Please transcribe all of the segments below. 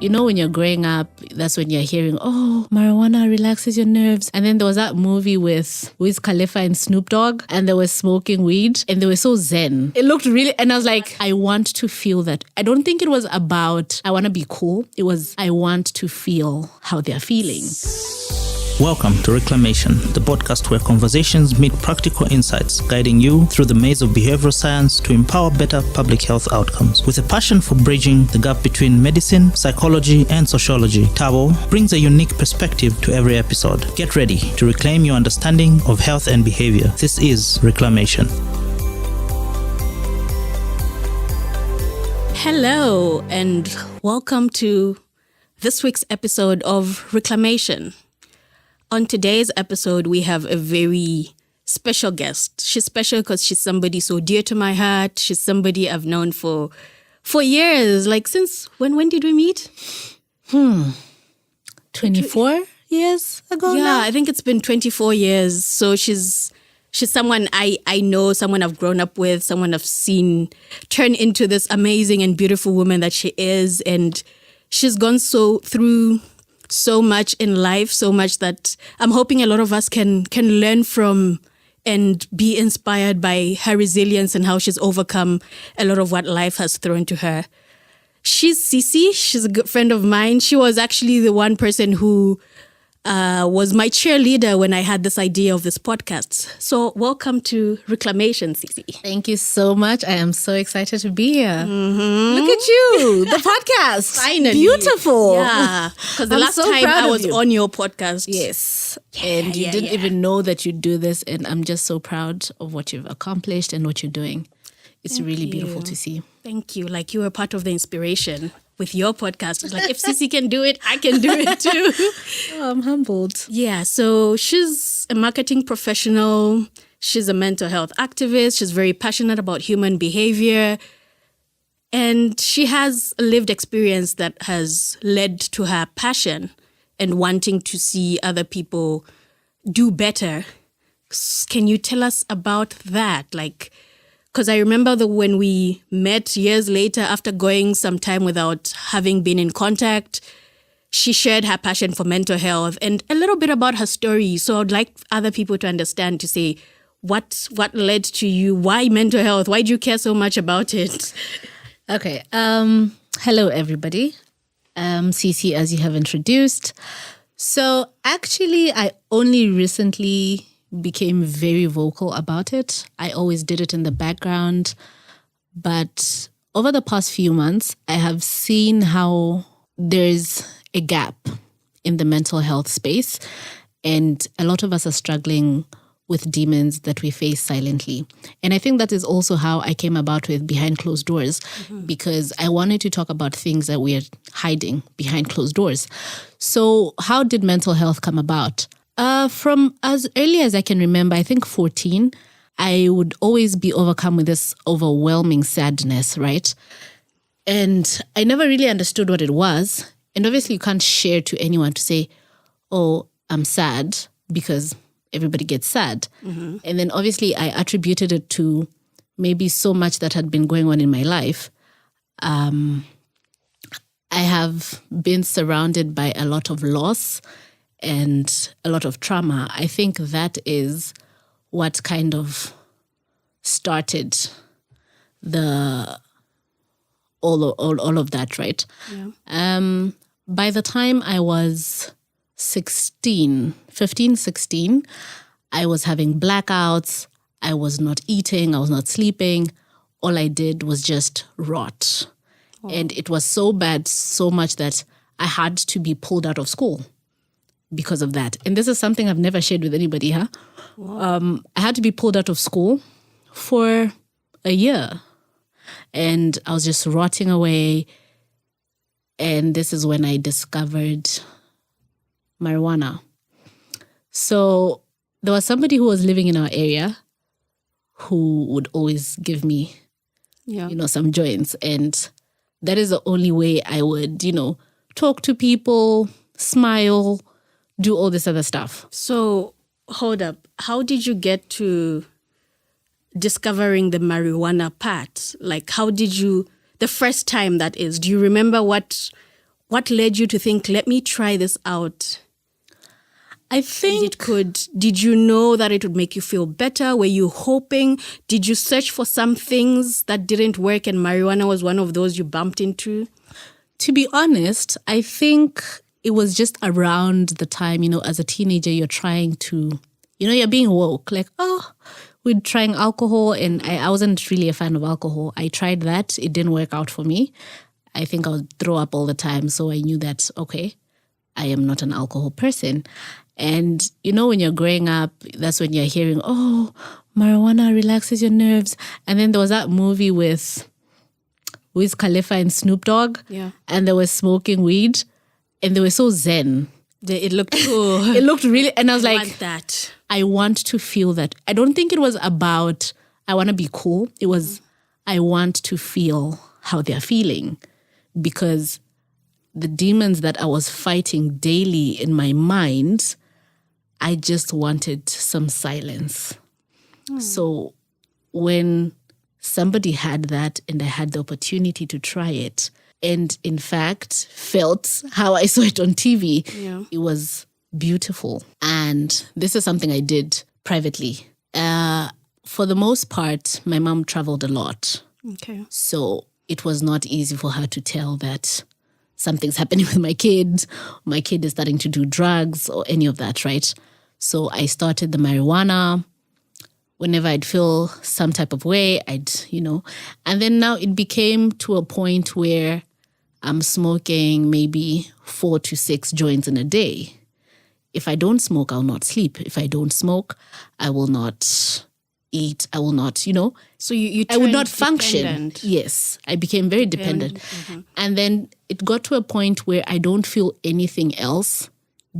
You know, when you're growing up, that's when you're hearing, oh, marijuana relaxes your nerves. And then there was that movie with Wiz Khalifa and Snoop Dogg, and they were smoking weed, and they were so zen. It looked really, and I was like, I want to feel that. I don't think it was about, I want to be cool. It was, I want to feel how they're feeling. Welcome to Reclamation, the podcast where conversations meet practical insights, guiding you through the maze of behavioral science to empower better public health outcomes. With a passion for bridging the gap between medicine, psychology, and sociology, Tabo brings a unique perspective to every episode. Get ready to reclaim your understanding of health and behavior. This is Reclamation. Hello, and welcome to this week's episode of Reclamation. On today's episode, we have a very special guest. She's special because she's somebody so dear to my heart. She's somebody I've known for years. Like since when did we meet? 24 years ago Yeah, now? I think it's been 24 years. So she's someone I know, someone I've grown up with, someone I've seen turn into this amazing and beautiful woman that she is. And she's gone through so much in life, so much that I'm hoping a lot of us can learn from and be inspired by her resilience and how she's overcome a lot of what life has thrown to her. She's Cecie. She's a good friend of mine. She was actually the one person who was my cheerleader when I had this idea of this podcast. So welcome to Reclamation, Cecie. Thank you so much. I am so excited to be here. Look at you, the podcast. Finally. Beautiful. Yeah, because the I'm last so time proud I of was you. on your podcast. Yes. And you didn't even know that you do this. And I'm just so proud of what you've accomplished and what you're doing. It's really beautiful to see. Thank you. Like you were part of the inspiration with your podcast. It's like, if Cecie can do it, I can do it too. Oh, I'm humbled. Yeah, so she's a marketing professional. She's a mental health activist. She's very passionate about human behavior. And she has a lived experience that has led to her passion and wanting to see other people do better. Can you tell us about that? Because I remember when we met years later after going some time without having been in contact, she shared her passion for mental health and a little bit about her story. So I'd like other people to understand, to say, what led to you? Why mental health? Why do you care so much about it? Okay. Hello, everybody. Cecie, as you have introduced. So actually, I only recently became very vocal about it. I always did it in the background. But over the past few months, I have seen how there's a gap in the mental health space. And a lot of us are struggling with demons that we face silently. And I think that is also how I came about with Behind Closed Doors, because I wanted to talk about things that we are hiding behind closed doors. So how did mental health come about? From as early as I can remember, I think 14, I would always be overcome with this overwhelming sadness, right? And I never really understood what it was. And obviously you can't share to anyone to say, oh, I'm sad, because everybody gets sad. And then obviously I attributed it to maybe so much that had been going on in my life. I have been surrounded by a lot of loss and a lot of trauma. I think that is what kind of started all of that, right? Yeah. By the time I was 15, 16, I was having blackouts. I was not eating. I was not sleeping. All I did was just rot. Oh. And it was so bad, so much that I had to be pulled out of school because of that. And this is something I've never shared with anybody, huh? Wow. I had to be pulled out of school for a year. And I was just rotting away. And this is when I discovered marijuana. So there was somebody who was living in our area who would always give me, some joints. And that is the only way I would, talk to people, smile, do all this other stuff. So hold up. How did you get to discovering the marijuana part? Like, how did you, the first time that is, do you remember what What led you to think, let me try this out? I think Did you know that it would make you feel better? Were you hoping? Did you search for some things that didn't work and marijuana was one of those you bumped into? To be honest, I think it was just around the time, as a teenager, you're trying to, you're being woke. Like, we're trying alcohol, and I wasn't really a fan of alcohol. I tried that. It didn't work out for me. I think I would throw up all the time. So I knew that, okay, I am not an alcohol person. And, when you're growing up, that's when you're hearing, marijuana relaxes your nerves. And then there was that movie with Wiz Khalifa and Snoop Dogg. Yeah. And they were smoking weed. And they were so zen. It looked cool. It looked really... And I was like... want that. I want to feel that. I don't think it was about, I want to be cool. It was, I want to feel how they're feeling. Because the demons that I was fighting daily in my mind... I just wanted some silence. So when somebody had that and I had the opportunity to try it and in fact felt how I saw it on TV, It was beautiful. And this is something I did privately. For the most part, my mom traveled a lot. Okay. So it was not easy for her to tell that something's happening with my kid is starting to do drugs or any of that, right? So I started the marijuana. Whenever I'd feel some type of way, and then now it became to a point where I'm smoking maybe 4 to 6 joints in a day. If I don't smoke, I'll not sleep. If I don't smoke, I will not eat. I will not, So you I would not function. Dependent. Yes, I became very dependent. Mm-hmm. And then it got to a point where I don't feel anything else,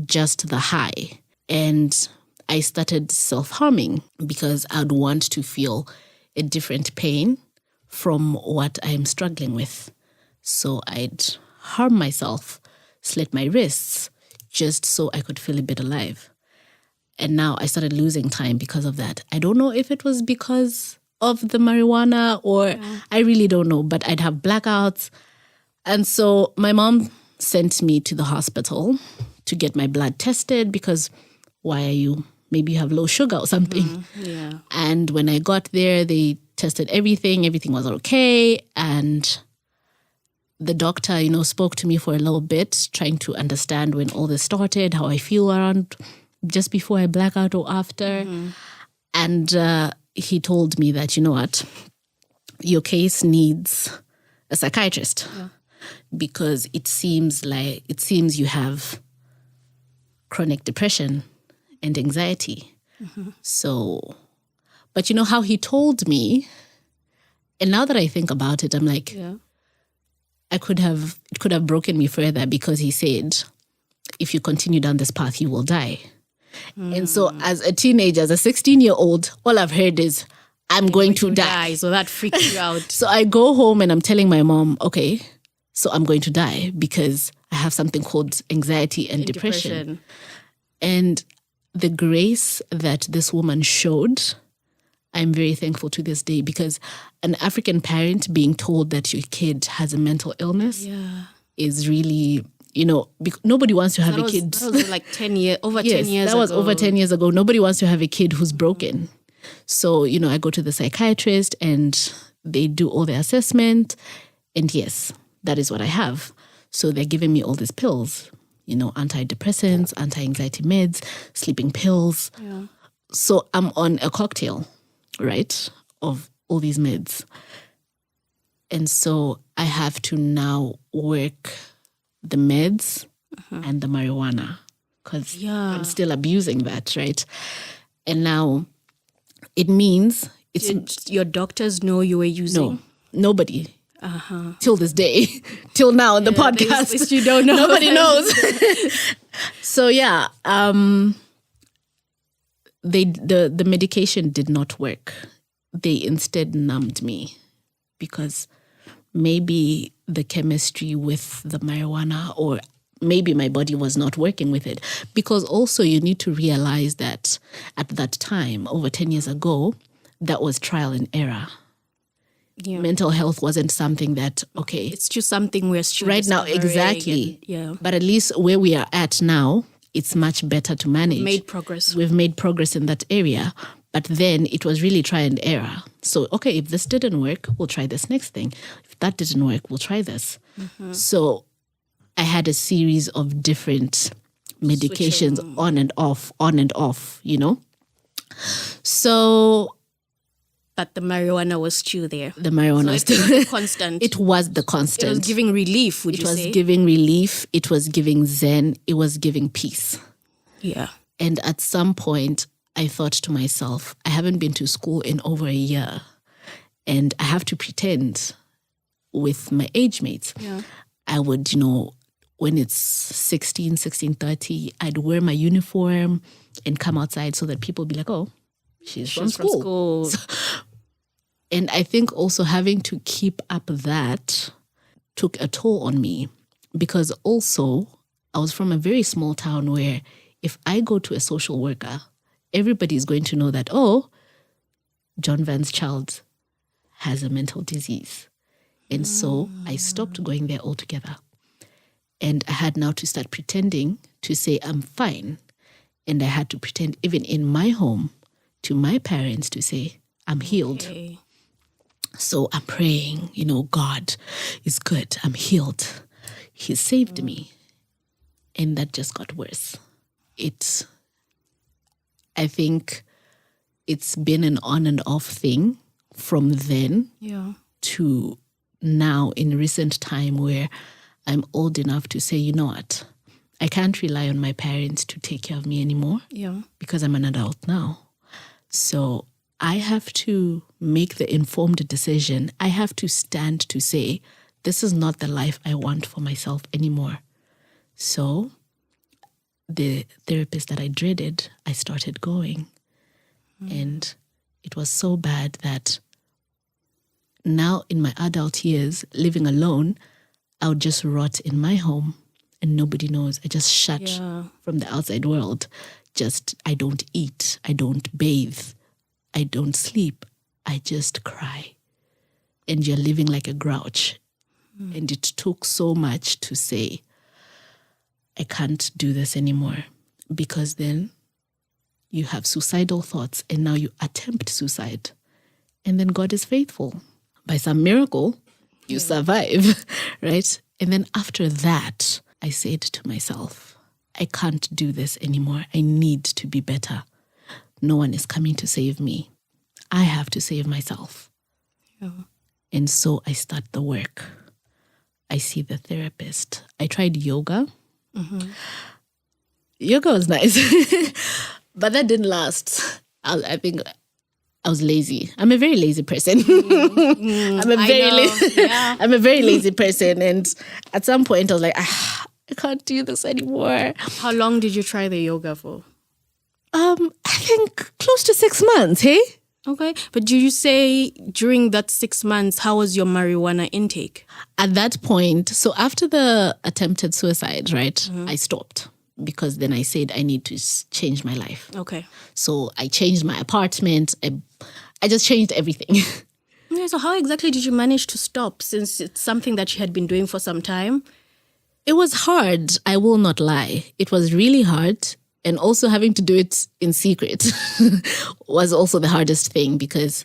just the high. And I started self-harming because I'd want to feel a different pain from what I'm struggling with. So I'd harm myself, slit my wrists, just so I could feel a bit alive. And now I started losing time because of that. I don't know if it was because of the marijuana or I really don't know, but I'd have blackouts. And so my mom sent me to the hospital to get my blood tested because maybe you have low sugar or something. Mm-hmm. Yeah. And when I got there, they tested everything. Everything was okay. And the doctor, spoke to me for a little bit, trying to understand when all this started, how I feel around just before I black out or after. Mm-hmm. And he told me that, what, your case needs a psychiatrist because it seems you have chronic depression and anxiety. Mm-hmm. So, but how he told me, and now that I think about it, I'm like, it could have broken me further because he said, if you continue down this path, you will die. And so as a teenager, as a 16-year-old, all I've heard is, I'm going to die. So that freaks you out. So I go home and I'm telling my mom, okay, so I'm going to die because I have something called anxiety and depression. And the grace that this woman showed, I'm very thankful to this day because an African parent being told that your kid has a mental illness is really, nobody wants to have a kid. That was like 10 years, over 10 years ago. That was over 10 years ago. Nobody wants to have a kid who's broken. So, I go to the psychiatrist and they do all the assessment. And yes, that is what I have. So they're giving me all these pills. Antidepressants, anti-anxiety meds, sleeping pills. Yeah. So I'm on a cocktail, right, of all these meds. And so I have to now work the meds and the marijuana because I'm still abusing that, right? And now it means Did your doctors know you were using? No, nobody. Till this day, till now in the podcast. This you don't know. Nobody knows. So the medication did not work. They instead numbed me because maybe the chemistry with the marijuana or maybe my body was not working with it. Because also you need to realize that at that time, over 10 years ago, that was trial and error. mental health wasn't something that, okay. It's just something we're still right now, exactly. But at least where we are at now, it's much better to manage. We've made progress in that area. But then it was really try and error. So, okay, if this didn't work, we'll try this next thing. If that didn't work, we'll try this. So I had a series of different medications on and off, you know. So... But the marijuana was still there. The marijuana was still constant. It was the constant. It was giving relief, would you say? It was giving relief. It was giving zen. It was giving peace. Yeah. And at some point, I thought to myself, I haven't been to school in over a year. And I have to pretend with my age mates. Yeah. I would, when it's 16:30, I'd wear my uniform and come outside so that people be like, oh, she's from school. And I think also having to keep up that took a toll on me, because also I was from a very small town where if I go to a social worker, everybody's going to know that, oh, John Van's child has a mental disease. And so I stopped going there altogether. And I had now to start pretending to say I'm fine. And I had to pretend even in my home to my parents to say I'm healed. Okay. So I'm praying, God is good. I'm healed. He saved me. And that just got worse. I think it's been an on and off thing from then to now in recent time, where I'm old enough to say, you know what, I can't rely on my parents to take care of me anymore because I'm an adult now. So I have to make the informed decision. I have to stand to say, this is not the life I want for myself anymore. So the therapist that I dreaded, I started going. And it was so bad that now in my adult years, living alone, I would just rot in my home and nobody knows. I just shut from the outside world. I don't eat. I don't bathe. I don't sleep. I just cry. And you're living like a grouch. And it took so much to say, I can't do this anymore. Because then you have suicidal thoughts and now you attempt suicide. And then God is faithful. By some miracle, you survive, right? And then after that, I said to myself, I can't do this anymore. I need to be better. No one is coming to save me. I have to save myself. And so I start the work. I see the therapist. I tried yoga. Yoga was nice, but that didn't last. I think I was lazy. I'm a very lazy person. I'm a very lazy person. And at some point I was like, I can't do this anymore. How long did you try the yoga for? I think close to 6 months, hey? Okay. But do you say during that 6 months, how was your marijuana intake? At that point, so after the attempted suicide, right, I stopped. Because then I said I need to change my life. Okay. So I changed my apartment. I just changed everything. Yeah, so how exactly did you manage to stop, since it's something that you had been doing for some time? It was hard. I will not lie. It was really hard. And also having to do it in secret was also the hardest thing, because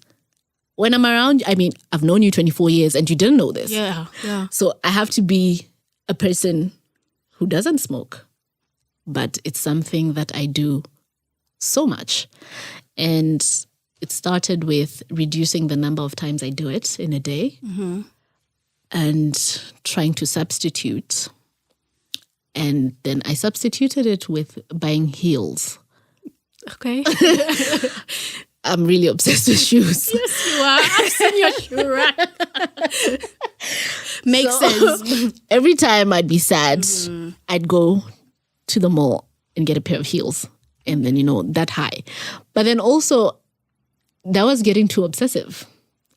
when I'm around, I've known you 24 years and you didn't know this. Yeah. So I have to be a person who doesn't smoke. But it's something that I do so much. And it started with reducing the number of times I do it in a day and trying to substitute. And then I substituted it with buying heels. Okay. I'm really obsessed with shoes. Yes, you are. I've seen your shoe rack. Makes sense. Every time I'd be sad, I'd go to the mall and get a pair of heels. And then, that high. But then also, that was getting too obsessive.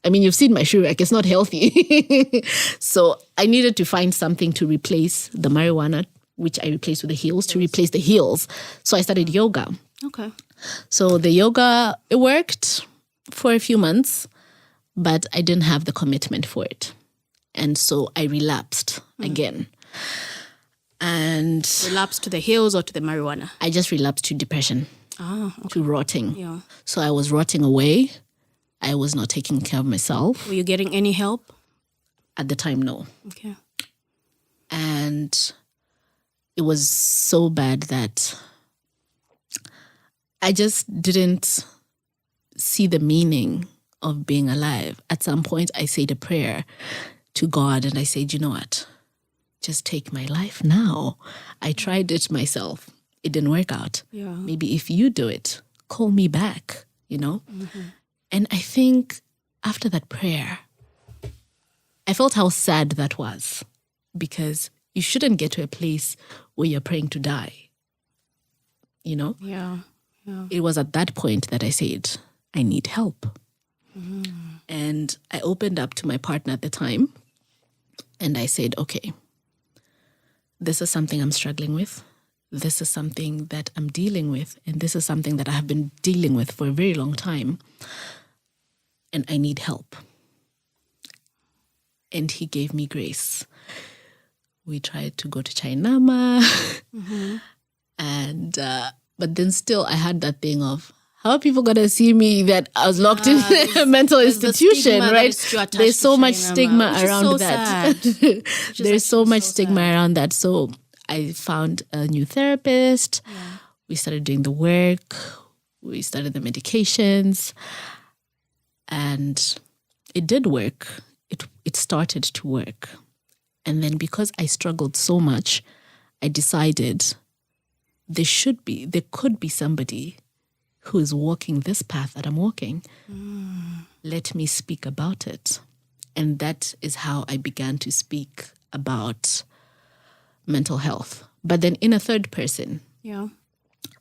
You've seen my shoe rack. It's not healthy. So I needed to find something to replace the marijuana, which I replaced with the heels, to replace the heels. So I started yoga. Okay. So the yoga, it worked for a few months. but I didn't have the commitment for it. And so I relapsed again. And Relapse to the hills or to the marijuana? I just relapsed to depression, to rotting. Yeah. So I was rotting away. I was not taking care of myself. Were you getting any help? At the time, no. Okay. And it was so bad that I just didn't see the meaning of being alive. At some point, I said a prayer to God and I said, you know what? Just take my life now. I tried it myself. It didn't work out. Yeah. Maybe if you do it, call me back, you know? And I think after that prayer, I felt how sad that was, because you shouldn't get to a place where you're praying to die, you know? Yeah. It was at that point that I said, I need help. And I opened up to my partner at the time and I said, okay, this is something I'm struggling with. This is something that I'm dealing with. And this is something that I have been dealing with for a very long time. And I need help. And he gave me grace. We tried to go to Chainama. And, but then still I had that thing of, how are people going to see me that I was locked in a mental institution, right? There's so much stigma around that. There's so much stigma around that. So I found a new therapist. Yeah. We started doing the work. We started the medications. And it did work. It started to work. And then because I struggled so much, I decided there could be somebody who is walking this path that I'm walking. Let me speak about it. And that is how I began to speak about mental health. But then in a third person. Yeah.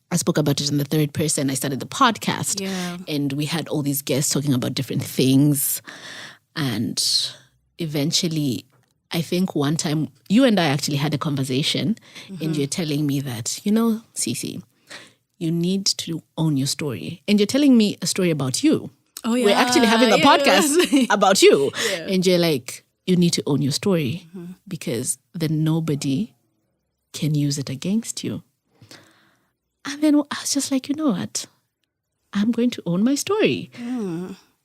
I spoke about it in the third person. I started the podcast. Yeah. And we had all these guests talking about different things. And eventually, I think one time, you and I actually had a conversation. And you're telling me that, you know, Cecie, you need to own your story. And you're telling me a story about you. Oh, yeah. We're actually having a podcast about you. Yeah. And you're like, you need to own your story because then nobody can use it against you. And then I was just like, you know what? I'm going to own my story.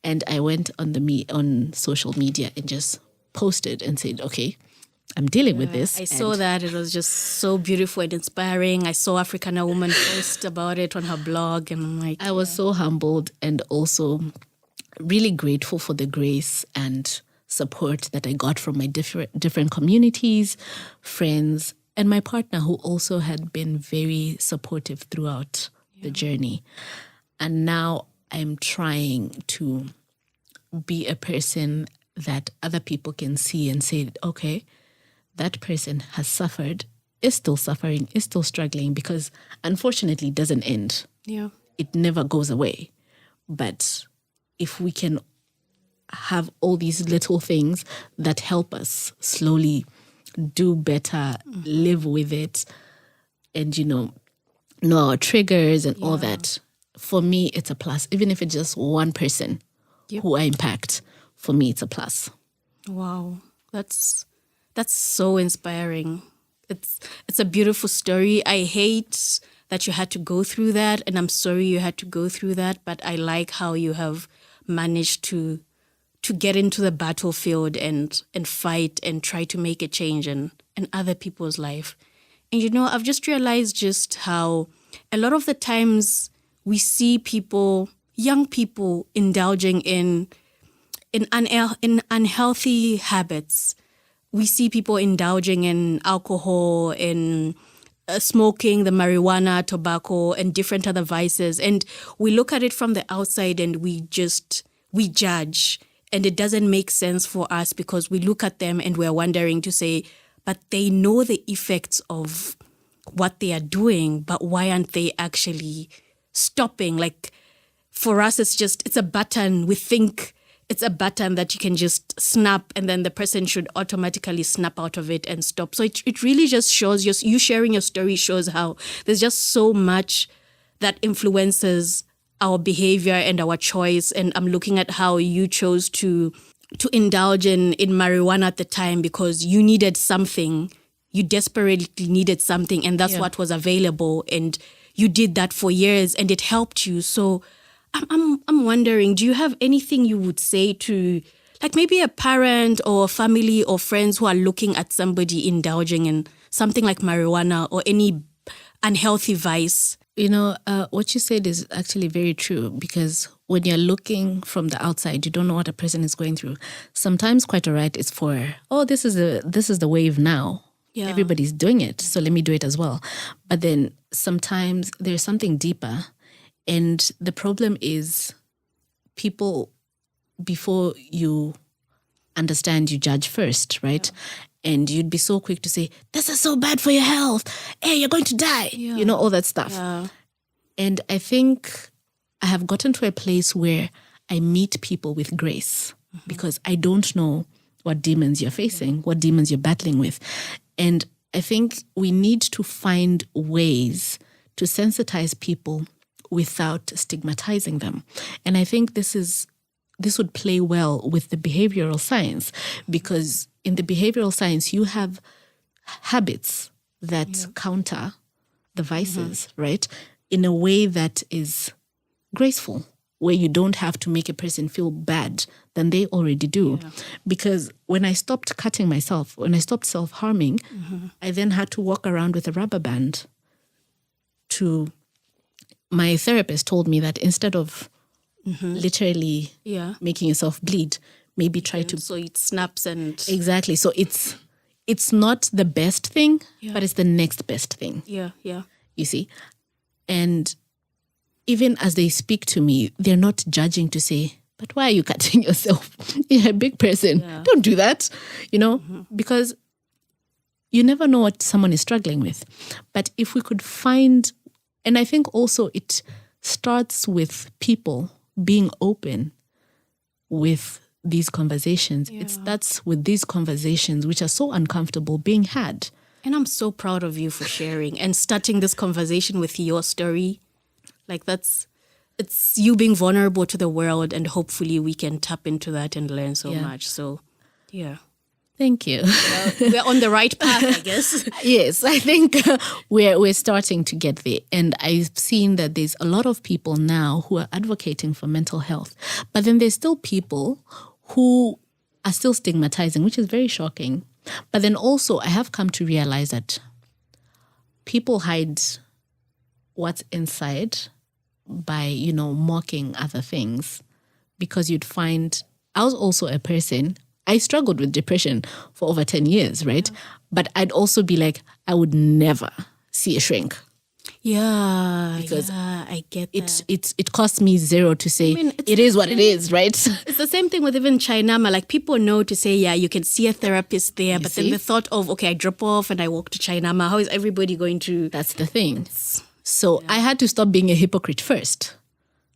And I went on social media and just posted and said, okay, I'm dealing with this. I saw that. It was just so beautiful and inspiring. I saw Africana Woman post about it on her blog. And I'm like, I was so humbled and also really grateful for the grace and support that I got from my different communities, friends, and my partner, who also had been very supportive throughout the journey. And now I'm trying to be a person that other people can see and say, okay, that person has suffered, is still suffering, is still struggling, because unfortunately it doesn't end. Yeah. It never goes away. But if we can have all these little things that help us slowly do better, live with it, and, you know our triggers and all that, for me, it's a plus. Even if it's just one person who I impact, for me, it's a plus. Wow. That's so inspiring. It's a beautiful story. I hate that you had to go through that, and I'm sorry you had to go through that, but I like how you have managed to get into the battlefield and fight and try to make a change in other people's life. And, you know, I've just realized just how a lot of the times we see people, young people, indulging in unhealthy habits. We see people indulging in alcohol, in smoking, the marijuana, tobacco, and different other vices. And we look at it from the outside and we judge. And it doesn't make sense for us because we look at them and we're wondering to say, but they know the effects of what they are doing, but why aren't they actually stopping? Like, for us, it's a button. We think it's a button that you can just snap and then the person should automatically snap out of it and stop. So it really just shows, you sharing your story shows how there's just so much that influences our behavior and our choice. And I'm looking at how you chose to indulge in marijuana at the time because you needed something. You desperately needed something, and that's what was available. And you did that for years, and it helped you. So I'm wondering, do you have anything you would say to, like, maybe a parent or family or friends who are looking at somebody indulging in something like marijuana or any unhealthy vice? You know, what you said is actually very true, because when you're looking from the outside, you don't know what a person is going through. Sometimes, quite all right, it's for, this is the wave now. Yeah. Everybody's doing it, so let me do it as well. But then sometimes there's something deeper, and the problem is people, before you understand, you judge first, right? Yeah. And you'd be so quick to say, this is so bad for your health. Hey, you're going to die. Yeah. You know, all that stuff. Yeah. And I think I have gotten to a place where I meet people with grace because I don't know what demons you're facing, what demons you're battling with. And I think we need to find ways to sensitize people without stigmatizing them. And I think this would play well with the behavioral science, because in the behavioral science, you have habits that counter the vices, right? In a way that is graceful, where you don't have to make a person feel bad than they already do. Yeah. Because when I stopped cutting myself, when I stopped self-harming, I then had to walk around with a rubber band. My therapist told me that instead of literally making yourself bleed, maybe try to... So it snaps and... Exactly. So it's not the best thing, but it's the next best thing. Yeah, yeah. You see? And even as they speak to me, they're not judging to say, but why are you cutting yourself? You're a big person. Yeah. Don't do that, you know, because you never know what someone is struggling with. But if we could find, and I think also it starts with people being open with these conversations. Yeah. It starts with these conversations, which are so uncomfortable, being had. And I'm so proud of you for sharing and starting this conversation with your story. Like it's you being vulnerable to the world, and hopefully we can tap into that and learn so much. So, yeah. Thank you. Well, we're on the right path, I guess. Yes, I think we're starting to get there. And I've seen that there's a lot of people now who are advocating for mental health. But then there's still people who are still stigmatizing, which is very shocking. But then also I have come to realize that people hide what's inside by, mocking other things. Because you'd find, I was also a person, I struggled with depression for over 10 years, right? Yeah. But I'd also be like, I would never see a shrink. Yeah, because I get that. It cost me zero to say, it is what it is, right? It's the same thing with even Chainama. Like, people know to say, yeah, you can see a therapist there, but then the thought of, okay, I drop off and I walk to Chainama, how is everybody going to... That's the thing. So I had to stop being a hypocrite first.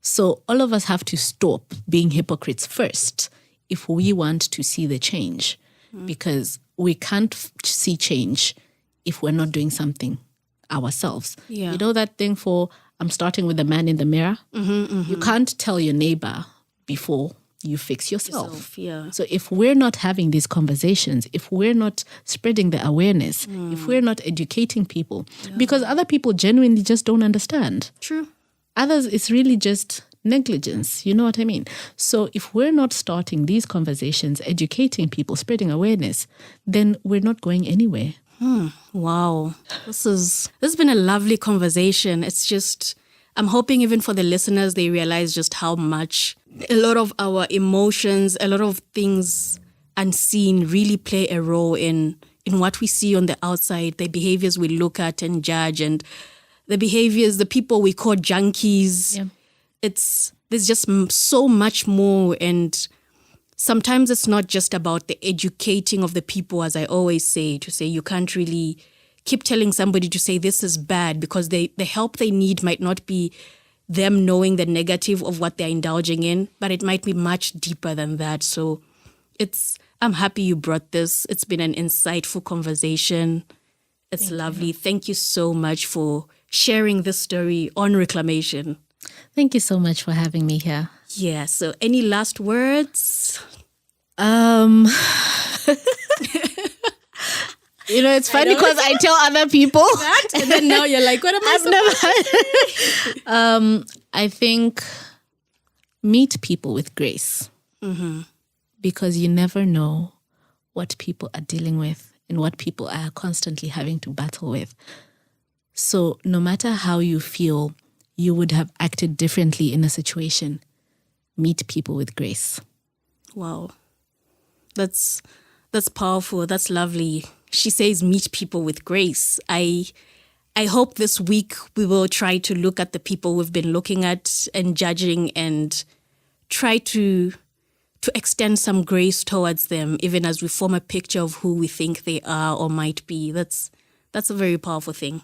So all of us have to stop being hypocrites first if we want to see the change, because we can't see change if we're not doing something ourselves. Yeah. You know that thing for, I'm starting with the man in the mirror? You can't tell your neighbor before you fix yourself. Yeah. So if we're not having these conversations, if we're not spreading the awareness, if we're not educating people, because other people genuinely just don't understand. True. Others, it's really just negligence, you know what I mean? So if we're not starting these conversations, educating people, spreading awareness, then we're not going anywhere. Wow. This has been a lovely conversation. It's just, I'm hoping even for the listeners, they realize just how much a lot of our emotions, a lot of things unseen really play a role in what we see on the outside, the behaviors we look at and judge, and the behaviors, the people we call junkies. Yeah. There's just so much more, and sometimes it's not just about the educating of the people, as I always say, to say you can't really keep telling somebody to say this is bad, because the help they need might not be them knowing the negative of what they're indulging in, but it might be much deeper than that. So I'm happy you brought this. It's been an insightful conversation. It's lovely. Thank you so much for sharing this story on Reclamation. Thank you so much for having me here. Yeah, so any last words? It's funny because I tell other people That, and then now you're like, what am I I think meet people with grace. Because you never know what people are dealing with and what people are constantly having to battle with. So no matter how you feel you would have acted differently in a situation, meet people with grace. Wow. That's powerful. That's lovely. She says meet people with grace. I hope this week we will try to look at the people we've been looking at and judging and try to extend some grace towards them, even as we form a picture of who we think they are or might be. That's a very powerful thing.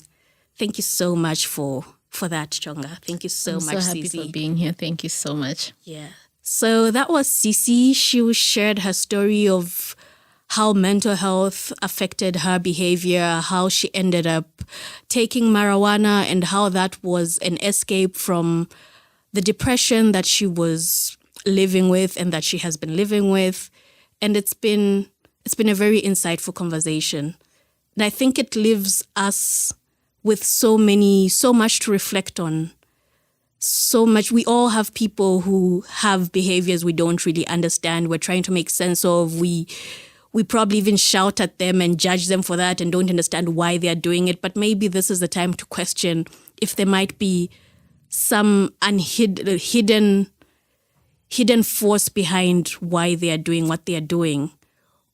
Thank you so much for that, Chonga. Thank you so much, I'm so happy Cecie. for being here. Thank you so much. Yeah. So that was Cecie. She shared her story of how mental health affected her behavior, how she ended up taking marijuana, and how that was an escape from the depression that she was living with and that she has been living with. And it's been a very insightful conversation. And I think it leaves us with so much to reflect on. So much. We all have people who have behaviors we don't really understand. We're trying to make sense of. We probably even shout at them and judge them for that and don't understand why they're doing it. But maybe this is the time to question if there might be some hidden force behind why they are doing what they are doing.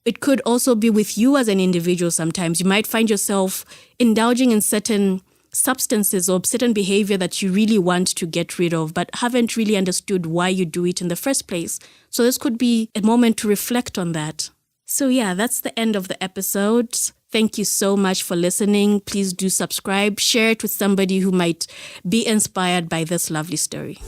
It could also be with you as an individual sometimes. You might find yourself indulging in certain substances or certain behavior that you really want to get rid of, but haven't really understood why you do it in the first place. So this could be a moment to reflect on that. So yeah, that's the end of the episode. Thank you so much for listening. Please do subscribe, share it with somebody who might be inspired by this lovely story.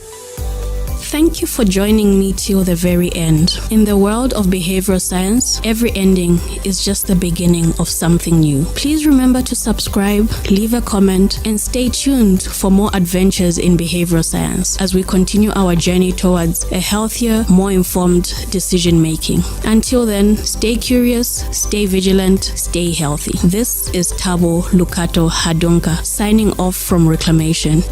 Thank you for joining me till the very end. In the world of behavioral science, every ending is just the beginning of something new. Please remember to subscribe, leave a comment, and stay tuned for more adventures in behavioral science as we continue our journey towards a healthier, more informed decision making. Until then, stay curious, stay vigilant, stay healthy. This is Tabo Lukato Hadonka signing off from Reclamation.